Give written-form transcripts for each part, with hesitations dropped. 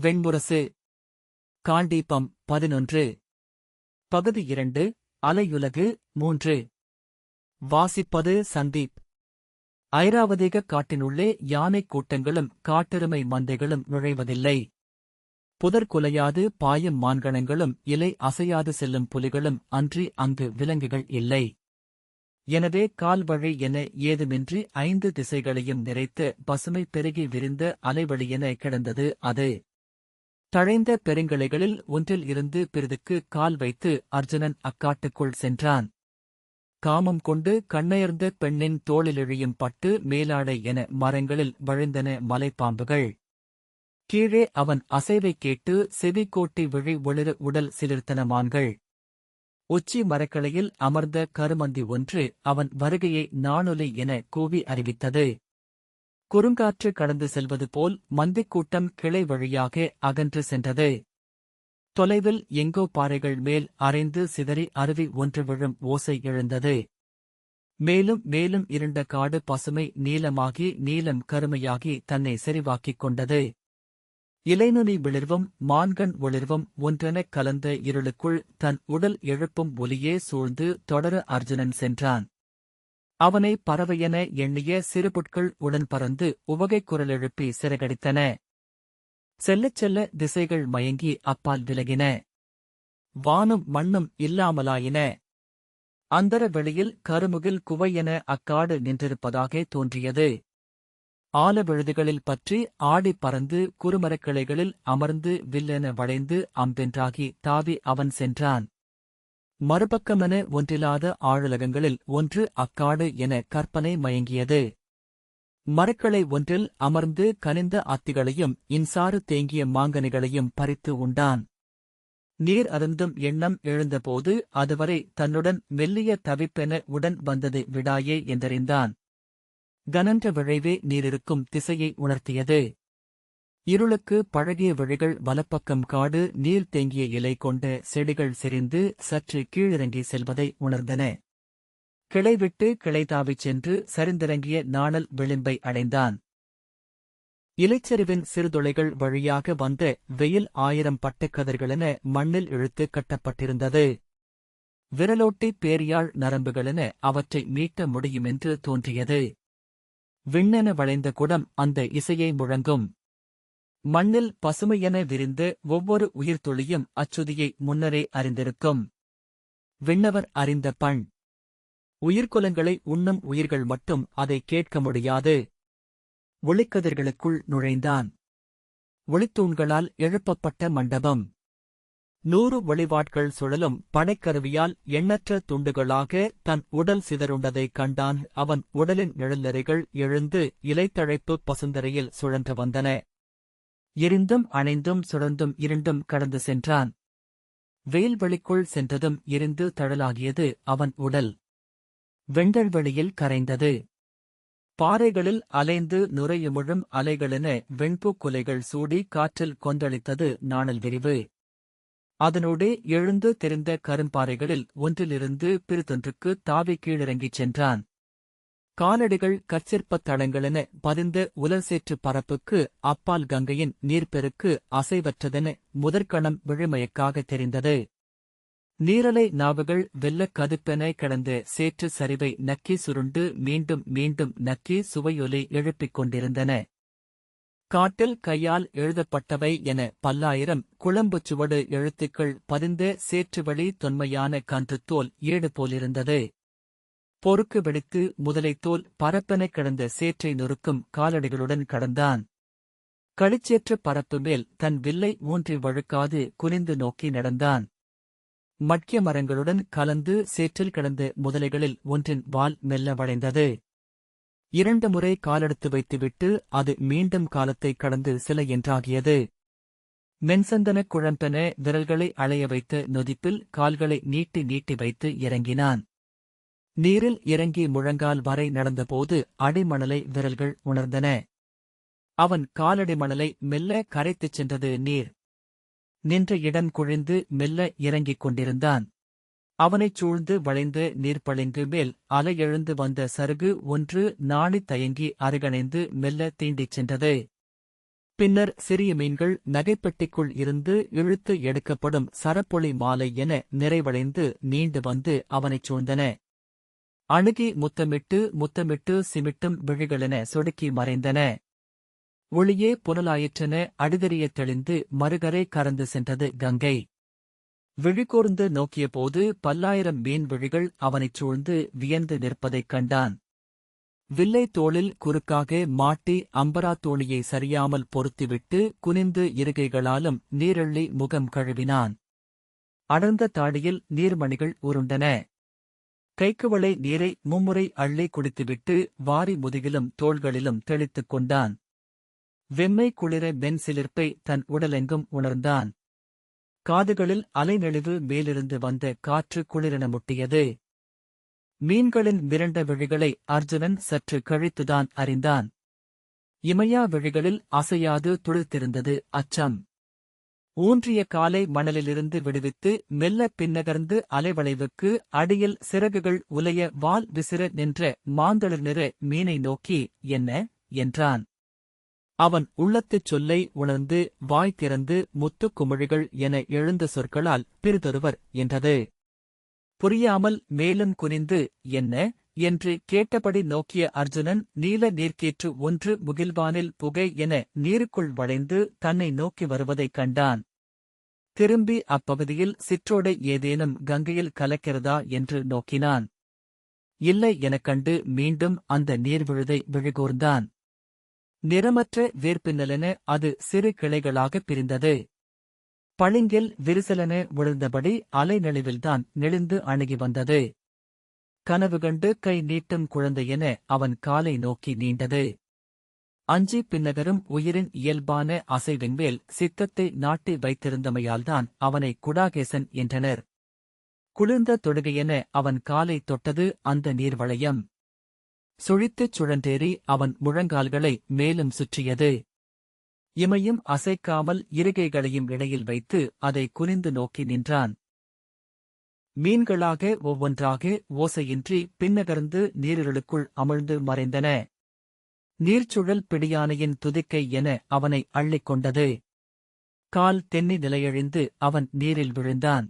வெண்முரசு. காண்டீபம் 11. பகுதி 2. அலையுலகு 3. வாசிப்பது சந்தீப். ஐராவதீக காட்டினுள்ளே யானைக் கூட்டங்களும் காட்டெருமை மந்தைகளும் நுழைவதில்லை. புதர்குலையாது பாயும் மான்கணங்களும் இலை அசையாது செல்லும் புலிகளும் அன்றி அங்கு விலங்குகள் இல்லை. எனவே கால்வழி என ஏதுமின்றி 5 திசைகளையும் நிறைத்த பசுமை பெருகி விரிந்த அலைவழியென கிடந்தது அது. தழைந்த பெருங்கிளைகளில் ஒன்றில் இருந்து பிறிதுக்கு கால் வைத்து அர்ஜுனன் அக்காட்டுக்குள் சென்றான். காமம் கொண்டு கண்ணயர்ந்த பெண்ணின் தோளிலிழியும் பட்டு மேலாடை என மரங்களில் வழிந்தன மலைப்பாம்புகள். கீழே அவன் அசைவைக் கேட்டு செவி கோட்டி விழி ஒளிர உடல் சிலிர்த்தன மான்கள். உச்சி மரக்கிளையில் அமர்ந்த கருமந்தி ஒன்று அவன் வருகையை நாணொலி என கூவி அறிவித்தது. குறுங்காற்று கடந்து செல்வது போல் மந்திக்கூட்டம் கிளை வழியாக அகன்று சென்றது. தொலைவில் எங்கோ பாறைகள் மேல் அரைந்து சிதறி அருவி ஒன்று விழும் ஓசை எழுந்தது. மேலும் மேலும் இருண்ட காடு பசுமை நீலமாகி நீலம் கருமையாகி தன்னை செறிவாக்கிக் கொண்டது. இலைநுனி விளிர்வும் மான்கண் ஒளிர்வும் ஒன்றெனக் கலந்த இருளுக்குள் தன் உடல் எழுப்பும் ஒலியே சூழ்ந்து தொடர அர்ஜுனன் சென்றான். அவனை பறவையென எண்ணிய சிறுபுட்கள் உடன் பறந்து உவகைக் குரலெழுப்பி சிறகடித்தன. செல்லச் செல்ல திசைகள் மயங்கி அப்பால் விலகின. வானும் மண்ணும் இல்லாமலாயின. அந்தர வெளியில் கருமுகில் குவையென அக்காடு நின்றிருப்பதாக தோன்றியது. ஆலவிழுதுகளில் பற்றி ஆடிப் பறந்து குறுமரக்கிளைகளில் அமர்ந்து வில்லென வளைந்து அம்பென்றாகி தாவி அவன் சென்றான். மறுபக்கமென ஒன்றில்லாத ஆழுலகங்களில் ஒன்று அக்காடு என கற்பனை மயங்கியது. மரக்கிளை ஒன்றில் அமர்ந்து கனிந்த அத்திகளையும் இன்சாறு தேங்கிய மாங்கனிகளையும் பறித்து உண்டான். நீர் அருந்தும் எண்ணம் எழுந்தபோது அதுவரை தன்னுடன் மெல்லிய தவிப்பென உடன் வந்தது விடாயே என்றறிந்தான். கனன்ற விழைவே நீரிருக்கும் திசையை உணர்த்தியது. இருளுக்கு பழகிய வழிகள் வலப்பக்கம் காடு நீர் தேங்கிய இலை கொண்ட செடிகள் செறிந்து சற்று கீழிறங்கி செல்வதை உணர்ந்தன. கிளை விட்டு கிளை தாவிச் சென்று சரிந்திறங்கிய நாணல் விளிம்பை அடைந்தான். இலைச்சரிவின் சிறுதுளைகள் வழியாக வந்த வெயில் 1000 பட்டைக்கதிர்களென மண்ணில் இழுத்து கட்டப்பட்டிருந்தது. விரலோட்டி பேரியாழ் நரம்புகளென அவற்றை மீட்ட முடியுமென்று தோன்றியது. விண்ணென வளைந்த குடம் அந்த இசையை முழங்கும். மண்ணில் பசுமையென விரிந்த ஒவ்வொரு உயிர்த்துளியும் அச்சுதியை முன்னரே அறிந்திருக்கும். விண்ணவர் அறிந்த பண். உயிர்க்குலங்களை உண்ணும் உயிர்கள் மட்டும் அதை கேட்க முடியாது. ஒளிக்கதிர்களுக்குள் நுழைந்தான். ஒளித்தூண்களால் எழுப்பப்பட்ட மண்டபம். 100 ஒளிவாட்கள் சுழலும் படைக்கருவியால் எண்ணற்ற துண்டுகளாக தன் உடல் சிதறுண்டதைக் கண்டான். அவன் உடலின் நிழலறைகள் எழுந்து இலைத்தழைப்பு பசுந்தரையில் சுழன்று வந்தன. எரிந்தும் அணைந்தும் சுழந்தும் இருண்டும் கடந்து சென்றான். வெயில்வெளிக்குள் சென்றதும் எரிந்து தழலாகியது அவன் உடல். வெண்டல்வெளியில் கரைந்தது. பாறைகளில் அலைந்து நுரையுமிழும் அலைகளென வெண்பூக்குலைகள் சூடி காற்றில் கொந்தளித்தது நாணல் விரிவு. அதனோடே எழுந்து தெரிந்த கரும்பாறைகளில் ஒன்றிலிருந்து பிறிதொன்றுக்கு தாவி கீழிறங்கிச் சென்றான். காலடிகள் கற்சிற்பத் தளங்களென பதிந்த உலர்சேற்று பரப்புக்கு அப்பால் கங்கையின் நீர்ப்பெருக்கு அசைவற்றதென முதற்கணம் விழிமயக்காக தெரிந்தது. நீரலை நாவுகள் வெள்ளக் கதுப்பென கிடந்த சேற்று சரிவை நக்கி சுருண்டு மீண்டும் மீண்டும் நக்கி சுவையொலி எழுப்பிக் கொண்டிருந்தன. காட்டில் கையால் எழுதப்பட்டவை என 10,000 குழம்புச் சுவடு எழுத்துக்கள் பதிந்த சேற்றுவழி தொன்மையான கன்றுத்தோல் ஏடு போலிருந்தது. பொறுக்கு வெடித்து முதலைத்தோல் பரப்பென கிடந்த சேற்றை நொறுக்கும் காலடிகளுடன் கடந்தான். களிச்சேற்று பரப்பு மேல் தன் வில்லை ஊன்றி வழுக்காது குனிந்து நோக்கி நடந்தான். மட்கிய மரங்களுடன் கலந்து சேற்றில் கிடந்த முதலைகளில் ஒன்றின் வால் மெல்ல வளைந்தது. 2 முறை காலெடுத்து வைத்துவிட்டு அது மீண்டும் காலத்தை கடந்து சில என்றாகியது. மென்சந்தனக் குழம்பென விரல்களை அலைய வைத்த நொதிப்பில் கால்களை நீட்டி நீட்டி வைத்து இறங்கினான். நீரில் இறங்கி முழங்கால் வரை நடந்தபோது அடிமணலை விரல்கள் உணர்ந்தன. அவன் காலடி மணலை மெல்ல கரைத்துச் சென்றது நீர். நின்ற இடம் குழிந்து மெல்ல இறங்கிக் கொண்டிருந்தான். அவனைச் சூழ்ந்து வளைந்த நீர்ப்பளிங்கு மேல் அலை எழுந்து வந்த சருகு ஒன்று நாணித் தயங்கி அருகணைந்து மெல்ல தீண்டிச் சென்றது. பின்னர் சிறிய மீன்கள் நகைப்பெட்டிக்குள் இருந்து இழுத்து எடுக்கப்படும் சரப்பொலி மாலை என நிறைவடைந்து நீண்டு வந்து அவனைச் சூழ்ந்தன. அணுகி முத்தமிட்டு சிமிட்டும் விழிகளென சொடுக்கி மறைந்தன. ஒளியே புனலாயிற்றென அடிதெறியத் தெளிந்து மறுகரை கறந்து சென்றது கங்கை. விழிகூர்ந்து நோக்கியபோது பல்லாயிரம் மீன் விழிகள் அவனைச் சூழ்ந்து வியந்து நிற்பதைக் கண்டான். வில்லை தோளில் குறுக்காக மாட்டி அம்பரா தோணியை சரியாமல் பொருத்திவிட்டு குனிந்து இருகைகளாலும் நீரள்ளி முகம் கழுவினான். அடர்ந்த தாடியில் நீர்மணிகள் உருண்டன. கைக்குவளை நீரை மும்முறை அள்ளி குடித்துவிட்டு வாரி முதுகிலும் தோள்களிலும் தெளித்துக் கொண்டான். வெம்மை குளிர சிலிர்ப்பை தன் உடலெங்கும் உணர்ந்தான். காதுகளில் அலைநெளிவு மேலிருந்து வந்த காற்று குளிரென முட்டியது. மீன்களின் மிரண்ட விழிகளை அர்ஜுனன் சற்று கழித்துதான் அறிந்தான். இமையா விழிகளில் அசையாது துளிர்த்திருந்தது அச்சம். ஊன்றிய காலை மணலிலிருந்து விடுவித்து மெல்ல பின்னகர்ந்து அலைவளைவுக்கு அடியில் சிறகுகள் உலைய வால் விசிற நின்ற மாந்தளிர் நிற மீனை நோக்கி என்ன என்றான். அவன் உள்ளத்துச் சொல்லை உணர்ந்து வாய் திறந்து முத்துக் குமிழிகள் என எழுந்த சொற்களால் பிறிதொருவர் என்றது. புரியாமல் மேலும் குனிந்து என்ன என்று கேட்டபடி நோக்கிய அர்ஜுனன் நீல நீர்க்கீற்று ஒன்று முகில்வானில் புகை என நீருக்குள் வளைந்து தன்னை நோக்கி வருவதைக் கண்டான். திரும்பி அப்பகுதியில் சிற்றோடை ஏதேனும் கங்கையில் கலக்கிறதா என்று நோக்கினான். இல்லை எனக் கண்டு மீண்டும் அந்த நீர்விழுதை விழிகூர்ந்தான். நிறமற்ற வேர்ப்பின்னலென அது சிறு கிளைகளாகப் பிரிந்தது. பளிங்கில் விரிசலென விழுந்தபடி அலைநெளிவில்தான் நெளிந்து அணுகி வந்தது. கனவு கண்டு கை நீட்டும் குழந்தையென அவன் காலை நோக்கி நீண்டது. அஞ்சி பின்னகரும் உயிரின் இயல்பான அசைவின்மேல் சித்தத்தை நாட்டி வைத்திருந்தமையால்தான் அவனை குடாகேசன் என்றனர். குளிர்ந்த தொடுகையென அவன் காலை தொட்டது அந்த நீர்வளையம். சுழித்துச் சுழன்றேறி அவன் முழங்கால்களை மேலும் சுற்றியது. இமையும் அசைக்காமல் இருகைகளையும் இடையில் வைத்து அதை குனிந்து நோக்கி நின்றான். மீன்களாக ஒவ்வொன்றாக ஓசையின்றி பின்னகர்ந்து நீரிருளுக்குள் அமிழ்ந்து மறைந்தன. நீர்ச்சுழல் பிடியானையின் துதிக்கை என அவனை அள்ளிக் கொண்டது. கால் தென்னி நிலையழிந்து அவன் நீரில் விழுந்தான்.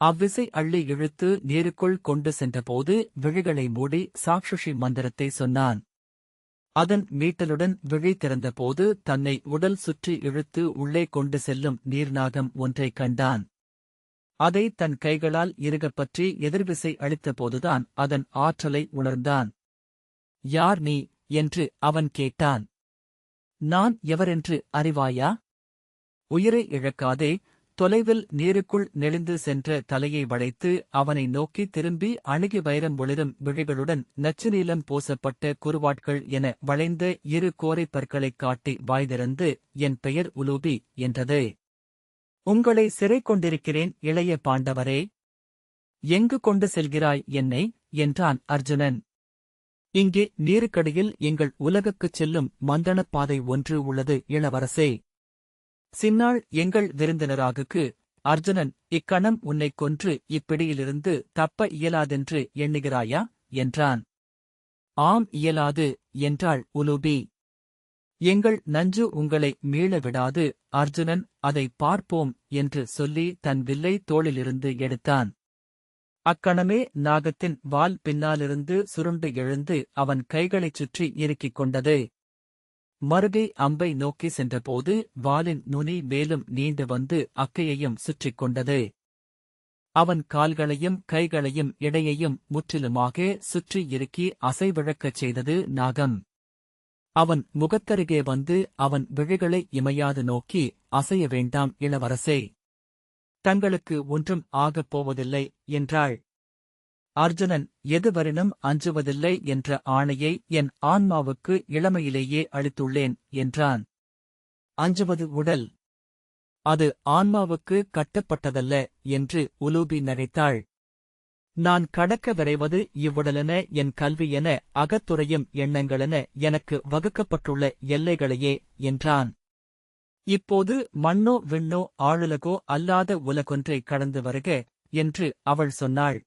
அவ்விசை அள்ளி இழுத்து நீருக்குள் கொண்டு சென்றபோது விழிகளை மூடி சாக்ஷுஷி மந்திரத்தை சொன்னான். அதன் மீட்டலுடன் விழி திறந்தபோது தன்னை உடல் சுற்றி இழுத்து உள்ளே கொண்டு செல்லும் நீர்நாகம் ஒன்றைக் கண்டான். அதை தன் கைகளால் இறுகப்பற்றி எதிர்விசை அளித்தபோதுதான் அதன் ஆற்றலை உணர்ந்தான். யார் நீ என்று அவன் கேட்டான். நான் எவரென்று அறிவாயா? உயிரை இழக்காதே. தொலைவில் நீருக்குள் நெளிந்து சென்ற தலையை வளைத்து அவனை நோக்கி திரும்பி அணுகி வைரம் ஒளிரும் விழிகளுடன் நச்சுநீலம் பூசப்பட்ட குறுவாட்கள் என வளைந்த இரு கோரைப் பற்களைக் காட்டி வாய்திறந்து என் பெயர் உலூபி என்றது. உங்களை சிறை கொண்டிருக்கிறேன் இளைய பாண்டவரே. எங்கு கொண்டு செல்கிறாய் என்னை என்றான் அர்ஜுனன். இங்கே நீருக்கடியில் எங்கள் உலகுக்குச் செல்லும் மந்தணப் பாதை ஒன்று உள்ளது இளவரசே. சின்னாள் எங்கள் விருந்தினராகுக்கு. அர்ஜுனன் இக்கணம் உன்னைக் கொன்று இப்பிடியிலிருந்து தப்ப இயலாதென்று எண்ணுகிறாயா என்றான். ஆம் இயலாது என்றாள் உலூபி. எங்கள் நஞ்சு உங்களை மீள விடாது அர்ஜுனன். அதை பார்ப்போம் என்று சொல்லி தன் வில்லை தோளிலிருந்து எடுத்தான். அக்கணமே நாகத்தின் வால் பின்னாலிருந்து சுருண்டு எழுந்து அவன் கைகளைச் சுற்றி இறுக்கிக் கொண்டது. மறுகை அம்பை நோக்கி சென்றபோது வாலின் நுனி மேலும் நீண்டு வந்து அக்கையையும் சுற்றிக் கொண்டது. அவன் கால்களையும் கைகளையும் இடையையும் முற்றிலுமாக சுற்றி இறுக்கி அசைவிழக்கச் செய்தது நாகம். அவன் முகத்தருகே வந்து அவன் விழிகளை இமையாது நோக்கி அசைய வேண்டாம் இளவரசே. தங்களுக்கு ஒன்றும் ஆகப் போவதில்லை என்றாள். அர்ஜுனன் எதுவரினும் அஞ்சுவதில்லை என்ற ஆணையை என் ஆன்மாவுக்கு இளமையிலேயே அளித்துள்ளேன் என்றான். அஞ்சுவது உடல், அது ஆன்மாவுக்கு கட்டப்பட்டதல்ல என்று உலூபி நகைத்தாள். நான் கடக்க விரைவது இவ்வுடலென என் கல்வியென அகத்துறையும் எண்ணங்களென எனக்கு வகுக்கப்பட்டுள்ள எல்லைகளையே என்றான். இப்போது மண்ணோ விண்ணோ ஆளுலகோ அல்லாத உலகொன்றை கடந்து வருக என்று அவள் சொன்னாள்.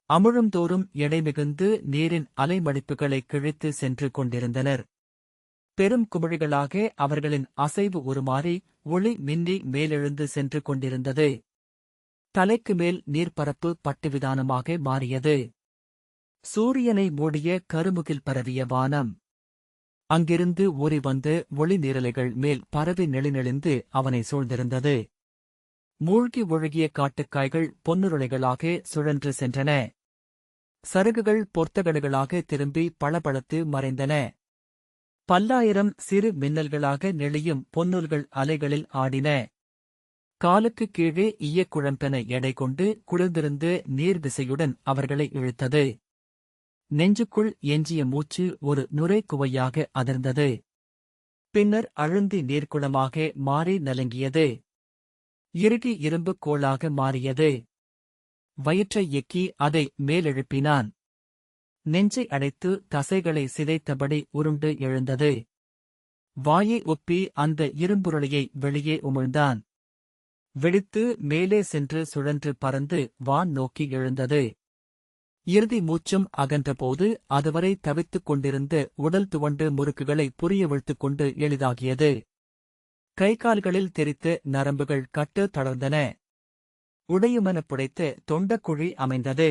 அமுழுந்தோறும் எடை மிகுந்து நீரின் அலைமடிப்புகளை கிழித்து சென்று கொண்டிருந்தனர். பெரும் குமிழிகளாக அவர்களின் அசைவு உருமாறி ஒளி மின்னி மேலெழுந்து சென்று கொண்டிருந்தது. தலைக்கு மேல் நீர்ப்பரப்பு பட்டுவிதானமாக மாறியது. சூரியனை மூடிய கருமுகில் பரவிய வானம். அங்கிருந்து ஊறி வந்து ஒளி நீரலைகள் மேல் பரவி நெளிநெளிந்து அவனை சூழ்ந்திருந்தது. மூழ்கி ஒழுகிய காட்டுக்காய்கள் பொன்னுருளைகளாக சுழன்று சென்றன. சருகுகள் பொர்த்தகடுகளாக திரும்பி பளபளத்து மறைந்தன. பல்லாயிரம் சிறு மின்னல்களாக நெளியும் பொன்னுல்கள் அலைகளில் ஆடின. காலுக்குக் கீழே ஈயக்குழம்பென எடை கொண்டு குளிர்ந்திருந்து நீர் விசையுடன் அவர்களை இழுத்தது. நெஞ்சுக்குள் எஞ்சிய மூச்சு ஒரு நுரை குவையாக அதிர்ந்தது. பின்னர் அழுந்தி நீர்க்குளமாக மாறி நலங்கியது. இறுகி இரும்புக் கோளாக மாறியது. வயிற்றை எக்கி அதை மேலெழுப்பினான். நெஞ்சை அடைத்து தசைகளை சிதைத்தபடி உருண்டு எழுந்தது. வாயை ஒப்பி அந்த இரும்புருளையை வெளியே உமிழ்ந்தான். வெடித்து மேலே சென்று சுழன்று பறந்து வான் நோக்கி எழுந்தது. இறுதி மூச்சும் அகன்றபோது அதுவரை தவித்துக் கொண்டிருந்த உடல் துவண்டு முறுக்குகளை புரியவிழ்த்துக் கொண்டு எளிதாகியது. கைகால்களில் தெரித்த நரம்புகள் கட்டு தளர்ந்தன. உடையுமென புடைத்த தொண்டக்குழி அமைந்தது.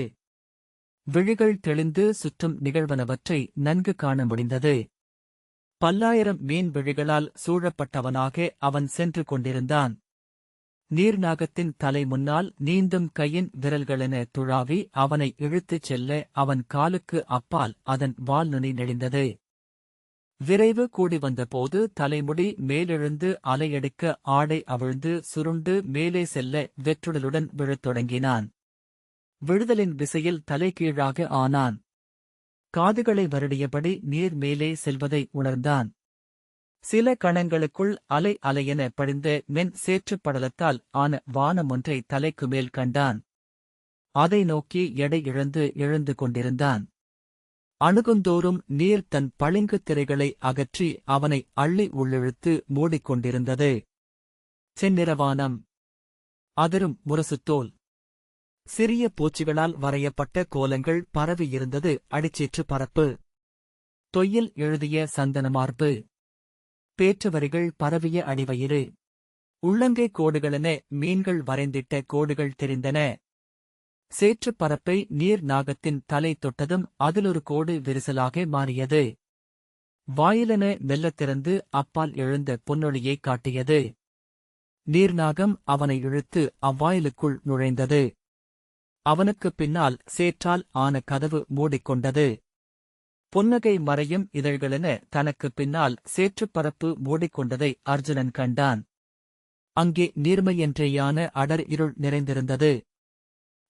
விழிகள் தெளிந்து சுற்றும் நிகழ்வனவற்றை நன்கு காண முடிந்தது. பல்லாயிரம் மீன் விழிகளால் சூழப்பட்டவனாக அவன் சென்று கொண்டிருந்தான். நீர்நாகத்தின் தலை முன்னால் நீந்தும் கையின் விரல்களென துழாவி அவனை இழுத்துச் செல்ல அவன் காலுக்கு அப்பால் அதன் வால் நுனி நெளிந்தது. விரைவு கூடி வந்தபோது தலைமுடி மேலெழுந்து அலையடிக்க ஆடை அவிழ்ந்து சுருண்டு மேலே செல்ல வெற்றுடலுடன் விழத் தொடங்கினான். விழுதலின் விசையில் தலைகீழாக ஆனான். காதுகளை வருடியபடி நீர் மேலே செல்வதை உணர்ந்தான். சில கணங்களுக்குள் அலை அலையென படிந்த மென் சேற்றுப் படலத்தால் ஆன வானம் ஒன்றை தலைக்கு மேல் கண்டான். அதை நோக்கி எடை இழந்து எழுந்து கொண்டிருந்தான். அணுகுந்தோறும் நீர் தன் பளிங்குத் திரைகளை அகற்றி அவனை அள்ளி உள்ளிழுத்து மூடிக்கொண்டிருந்தது. செந்நிறவானம். அதிரும் முரசுத்தோல். சிறிய பூச்சிகளால் வரையப்பட்ட கோலங்கள் பரவியிருந்தது. அடிச்சீற்று பரப்பு. தொய்யில் எழுதிய சந்தனமார்பு. பேற்றுவரிகள் பரவிய அடிவயிறு. உள்ளங்கை கோடுகளென மீன்கள் வரைந்திட்ட கோடுகள் தெரிந்தன. சேற்றுப் பரப்பை நீர் நாகத்தின் தலை தொட்டதும் அதிலொரு கோடு விரிசலாக மாறியது. வாயிலென மெல்லத் திறந்து அப்பால் எழுந்த பொன்னொழியைக் காட்டியது. நீர்நாகம் அவனை இழுத்து அவ்வாயிலுக்குள் நுழைந்தது. அவனுக்குப் பின்னால் சேற்றால் ஆன கதவு மூடிக்கொண்டது. புன்னகை மறையும் இதழ்களென தனக்குப் பின்னால் சேற்றுப்பரப்பு மூடிக்கொண்டதை அர்ஜுனன் கண்டான். அங்கே நீர்மையென்றேயான அடர் இருள் நிறைந்திருந்தது.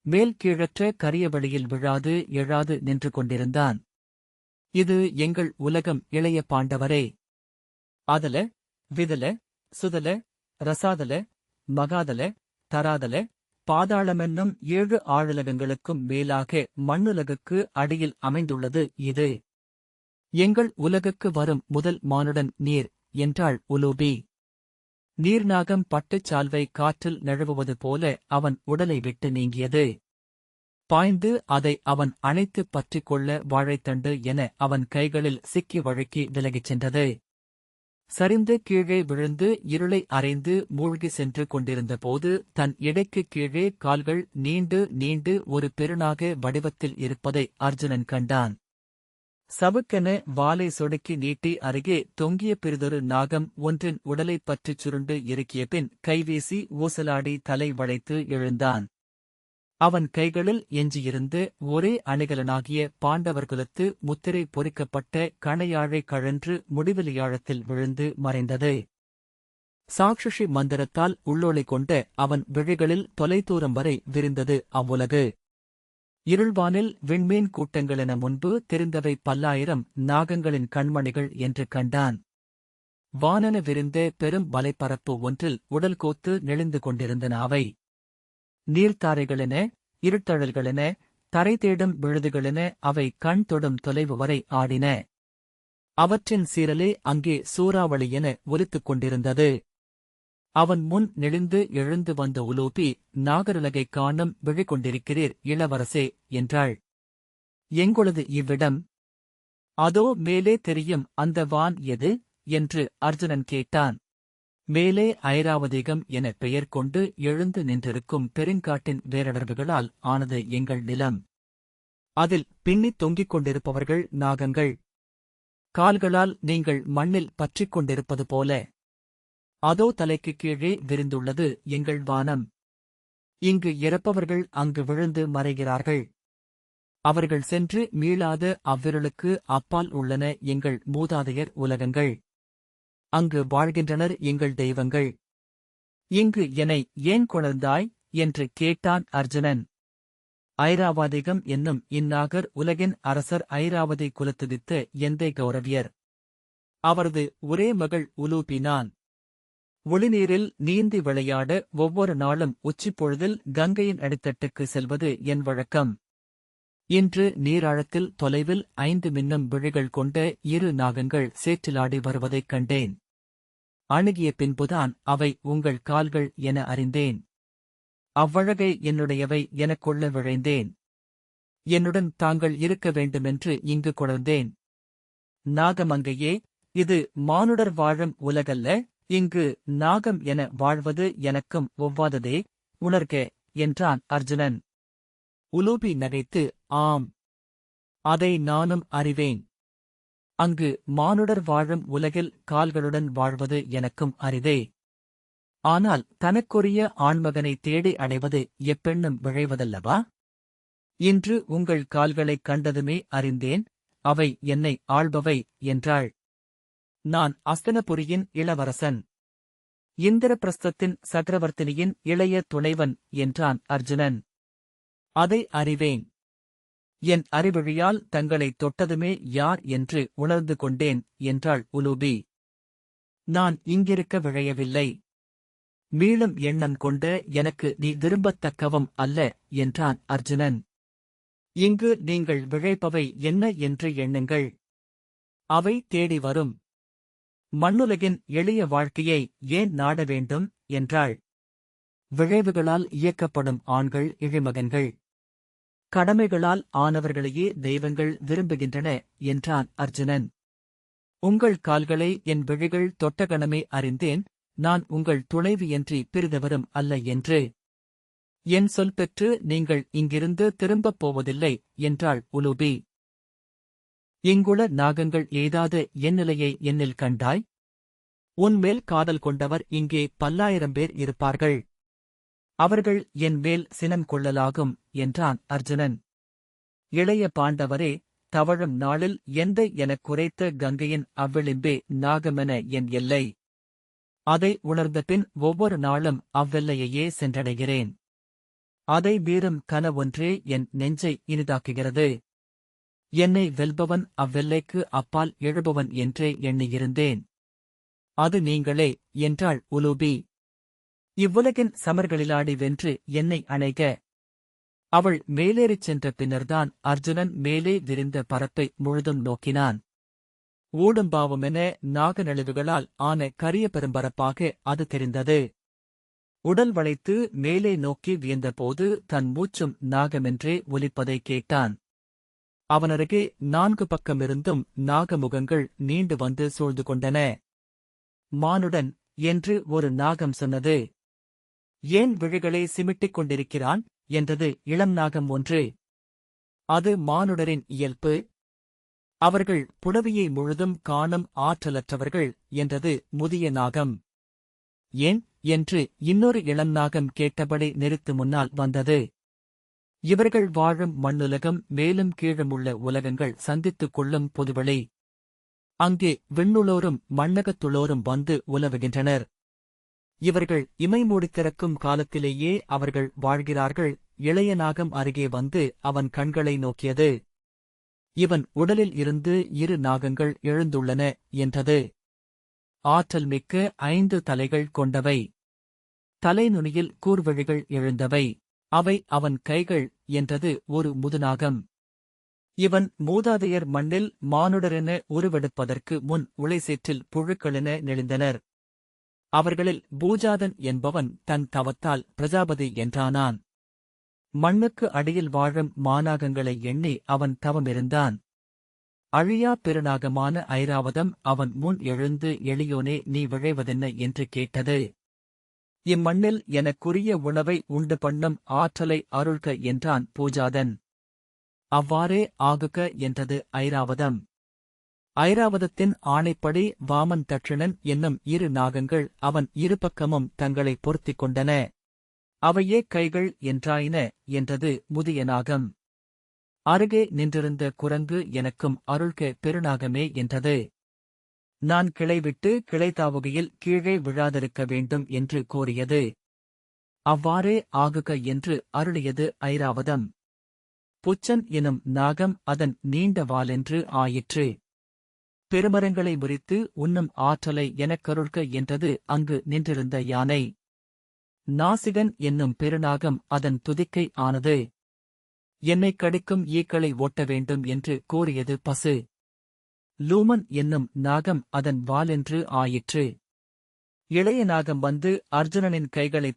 மேல் கீழற்ற கரிய வெளியில் விழாது எழாது நின்று கொண்டிருந்தான். இது எங்கள் உலகம் இளைய பாண்டவரே. அதல, விதல, சுதல, ரசாதல, மகாதல, தராதல, பாதாளமென்னும் 7 ஆழுலகங்களுக்கும் மேலாக மண்ணுலகுக்கு அடியில் அமைந்துள்ளது இது. எங்கள் உலகுக்கு வரும் முதல் மானுடன் நீர் என்றாள் உலூபி. நீர்நாகம் பட்டுச் சால்வை காற்றில் நழுவுவது போல அவன் உடலை விட்டு நீங்கியது. பாய்ந்து அதை அவன் அணைத்துப் பற்றிக் கொள்ள வாழைத்தண்டு என அவன் கைகளில் சிக்கி வழுக்கி விலகிச் சென்றது. சரிந்து கீழே விழுந்து இருளை அறைந்து மூழ்கி சென்று கொண்டிருந்தபோது தன் இடைக்குக் கீழே கால்கள் நீண்டு நீண்டு ஒரு பெருநாக வடிவத்தில் இருப்பதை அர்ஜுனன் கண்டான். சவுக்கென வாலை சொடுக்கி நீட்டி அருகே தொங்கிய பிறிதொரு நாகம் ஒன்றின் உடலைப் பற்றிச் சுருண்டு இறுக்கிய பின் கைவீசி ஊசலாடி தலை வளைத்து எழுந்தான். அவன் கைகளில் எஞ்சியிருந்து ஒரே அணிகலனாகிய பாண்டவர்குலத்து முத்திரை பொறிக்கப்பட்ட கணையாழை கழன்று முடிவெளியாழத்தில் விழுந்து மறைந்தது. சாக்ஷசி மந்திரத்தால் உள்ளொளி கொண்ட அவன் விழிகளில் தொலைதூரம் வரை விரிந்தது அவ்வுலகு. இருள்வானில் விண்மீன் கூட்டங்களென முன்பு தெரிந்தவை பல்லாயிரம் நாகங்களின் கண்மணிகள் என்று கண்டான். வானென விரிந்த பெரும் வலைப்பரப்பு ஒன்றில் உடல் கோத்து நெளிந்து கொண்டிருந்தன அவை. நீர்த்தாரைகளென, இருட்டழல்களென, தரை தேடும் விழுதுகளென அவை கண் தொடும் தொலைவு வரை ஆடின. அவற்றின் சீரலே அங்கே சூறாவளியென ஒலித்துக் கொண்டிருந்தது. அவன் முன் நெளிந்து எழுந்து வந்த உலூபி, நாகருலகைக் காணும் விழிகொண்டிருக்கிறீர் இளவரசே என்றாள். எங்கொழுது இவ்விடம்? அதோ மேலே தெரியும் அந்த வான் எது என்று அர்ஜுனன் கேட்டான். மேலே ஐராவதீகம் என பெயர் கொண்டு எழுந்து நின்றிருக்கும் பெருங்காட்டின் வேரடர்வுகளால் ஆனது எங்கள் நிலம். அதில் பின்னித் தொங்கிக் கொண்டிருப்பவர்கள் நாகங்கள். கால்களால் நீங்கள் மண்ணில் பற்றிக் கொண்டிருப்பது போல. அதோ தலைக்குக் கீழே விரிந்துள்ளது எங்கள் வானம். இங்கு இறப்பவர்கள் அங்கு விழுந்து மறைகிறார்கள். அவர்கள் சென்று மீளாத அவ்விரலுக்கு அப்பால் உள்ளன எங்கள் மூதாதையர் உலகங்கள். அங்கு வாழ்கின்றனர் எங்கள் தெய்வங்கள். இங்கு என்னை ஏன் கொணர்ந்தாய் என்று கேட்டான் அர்ஜுனன். ஐராவதீகம் என்னும் இந்நாகர் உலகின் அரசர் ஐராவதி குலத்துதித்த எந்தை கௌரவியர். அவரது ஒரே மகள் உலூபினான். ஒளிநீரில் நீந்தி விளையாட ஒவ்வொரு நாளும் உச்சிப்பொழுதில் கங்கையின் அடித்தட்டுக்கு செல்வது என் வழக்கம். இன்று நீராழத்தில் தொலைவில் 5 மின்னும் விழிகள் கொண்ட 2 நாகங்கள் சேற்றிலாடி வருவதைக் கண்டேன். அணுகிய பின்புதான் அவை உங்கள் கால்கள் என அறிந்தேன். அவ்வழகை என்னுடையவை எனக் கொள்ள விழைந்தேன். என்னுடன் தாங்கள் இருக்க வேண்டுமென்று இங்கு கொணர்ந்தேன். நாகமங்கையே, இது மானுடர் வாழும் உலகல்ல. இங்கு நாகம் என வாழ்வது எனக்கும் ஒவ்வாததே, உணர்க என்றான் அர்ஜுனன். உலூபி நகைத்து, ஆம், அதை நானும் அறிவேன். அங்கு மானுடர் வாழும் உலகில் கால்களுடன் வாழ்வது எனக்கும் அரிதே. ஆனால் தனக்குரிய ஆண்மகனை தேடி அடைவது எப்பெண்ணும் விழைவதல்லவா? இன்று உங்கள் கால்களைக் கண்டதுமே அறிந்தேன், அவை என்னை ஆள்பவை என்றாள். நான் அஸ்தனபுரியின் இளவரசன், இந்திரபிரஸ்தத்தின் சக்கரவர்த்தினியின் இளைய துணைவன் என்றான் அர்ஜுனன். அதை அறிவேன். என் அறிவழியால் தங்களைத் தொட்டதுமே யார் என்று உணர்ந்து கொண்டேன் என்றாள் உலூபி. நான் இங்கிருக்க விழையவில்லை. மீளும் எண்ணம் கொண்ட எனக்கு நீ விரும்பத்தக்கவம் அல்ல என்றான் அர்ஜுனன். இங்கு நீங்கள் விழைப்பவை என்ன என்று எண்ணுங்கள். அவை தேடி வரும். மண்ணுலகின் எளிய வாழ்க்கையை ஏன் நாட வேண்டும் என்றாள். விழைவுகளால் இயக்கப்படும் ஆண்கள் இழிமகன்கள். கடமைகளால் ஆனவர்களையே தெய்வங்கள் விரும்புகின்றன என்றான் அர்ஜுனன். உங்கள் கால்களை என் விழிகள் தொட்டகணமே அறிந்தேன், நான் உங்கள் துணைவியன்றி பிரிதவரும் அல்ல என்று. என் சொல் பெற்று நீங்கள் இங்கிருந்து திரும்பப் போவதில்லை என்றாள் உலூபி. இங்குள்ள நாகங்கள் எய்தாத என் நிலையை என்னில் கண்டாய்? உன்மேல் காதல் கொண்டவர் இங்கே 10,000 பேர் இருப்பார்கள். அவர்கள் என் மேல் சினம் கொள்ளலாகும் என்றான் அர்ஜுனன். இளைய பாண்டவரே, தவழும் நாளில் எந்தை எனக் குறைத்த கங்கையின் அவ்விளிம்பே நாகமென என் எல்லை. அதை உணர்ந்தபின் ஒவ்வொரு நாளும் அவ்வெல்லையையே சென்றடைகிறேன். அதை மீறும் கனவொன்றே என் நெஞ்சை இனிதாக்குகிறது. என்னை வெல்பவன் அவ்வெல்லைக்கு அப்பால் எழுபவன் என்றே எண்ணியிருந்தேன். அது நீங்களே என்றாள் உலூபி. இவ்வுலகின் சமர்களிலாடி வென்று என்னை அணைக. அவள் மேலேறிச் சென்ற பின்னர்தான் அர்ஜுனன் மேலே விரிந்த பரப்பை முழுதும் நோக்கினான். ஊடும்பாவுமென நாகநெழுவுகளால் ஆன கரிய பெரும்பரப்பாக அது தெரிந்தது. உடல் வளைத்து மேலே நோக்கி வியந்தபோது தன் மூச்சும் நாகமென்றே ஒலிப்பதைக் கேட்டான். அவனருகே 4 பக்கமிருந்தும் நாகமுகங்கள் நீண்டு வந்து சூழ்ந்து கொண்டன. மானுடன் என்று ஒரு நாகம் சொன்னது. ஏன் விழிகளை சிமிட்டிக் கொண்டிருக்கிறான் என்றது இளம் நாகம் ஒன்று. அது மானுடரின் இயல்பு. அவர்கள் புலவியை முழுதும் காணும் ஆற்றலற்றவர்கள் என்றது முதிய நாகம். ஏன் என்று இன்னொரு இளம் நாகம் கேட்டபடி நெருத்து முன்னால் வந்தது. இவர்கள் வாழும் மண்ணுலகம் மேலும் கீழுமுள்ள உலகங்கள் சந்தித்துக் கொள்ளும் பொதுவெளி. அங்கே விண்ணுளோரும் மண்ணகத்துளோரும் வந்து உலவுகின்றனர். இவர்கள் இமை மூடித் திறக்கும் காலத்திலேயே அவர்கள் வாழ்கிறார்கள். இளைய நாகம் அருகே வந்து அவன் கண்களை நோக்கியது. இவன் உடலில் இருந்து 2 நாகங்கள் எழுந்துள்ளன என்றது. ஆற்றல் மிக்க 5 தலைகள் கொண்டவை. தலைநுனியில் கூர்வழிகள் எழுந்தவை. அவை அவன் கைகள் என்றது ஒரு முதுநாகம். இவன் மூதாதையர் மண்ணில் மானுடரென உருவெடுப்பதற்கு முன் உளைசேற்றில் புழுக்களென நெளிந்தனர். அவர்களில் பூஜாதன் என்பவன் தன் தவத்தால் பிரஜாபதி என்றானான். மண்ணுக்கு அடியில் வாழும் மாநாகங்களை எண்ணி அவன் தவமிருந்தான். அழியா பெருநாகமான ஐராவதம் அவன் முன் எழுந்து எளியோனே நீ விழைவதென்ன என்று கேட்டது. இம்மண்ணில் எனக்குரிய உணவை உண்டு பண்ணும் ஆற்றலை அருள்க என்றான் பூஜாதன். அவ்வாறே ஆகுக என்றது ஐராவதம். ஐராவதத்தின் ஆணைப்படி வாமன் தட்சிணன் என்னும் இரு நாகங்கள் அவன் இருபக்கமும் தங்களை பொருத்திக் கொண்டன. அவையே கைகள் என்றாயின என்றது முதிய நாகம். அருகே நின்றிருந்த குரங்கு எனக்கும் அருள்க பெருநாகமே என்றது. நான் கிளைவிட்டு கிளைதாவுகையில் கீழே விழாதிருக்க வேண்டும் என்று கோரியது. அவ்வாறே ஆகுக என்று அருளியது ஐராவதம். புச்சன் எனும் நாகம் அதன் நீண்ட வாலென்று ஆயிற்று. பெருமரங்களை முறித்து உண்ணும் ஆற்றலை எனக்கருள்க என்றது அங்கு நின்றிருந்த யானை. நாசிகன் என்னும் பெருநாகம் அதன் துதிக்கை ஆனது. என்னைக் கடிக்கும் ஈக்களை ஓட்ட வேண்டும் என்று கோரியது பசு. லூமன் என்னும் நாகம் அதன் வாலென்று ஆயிற்று. இளைய நாகம் வந்து அர்ஜுனனின் கைகளைத்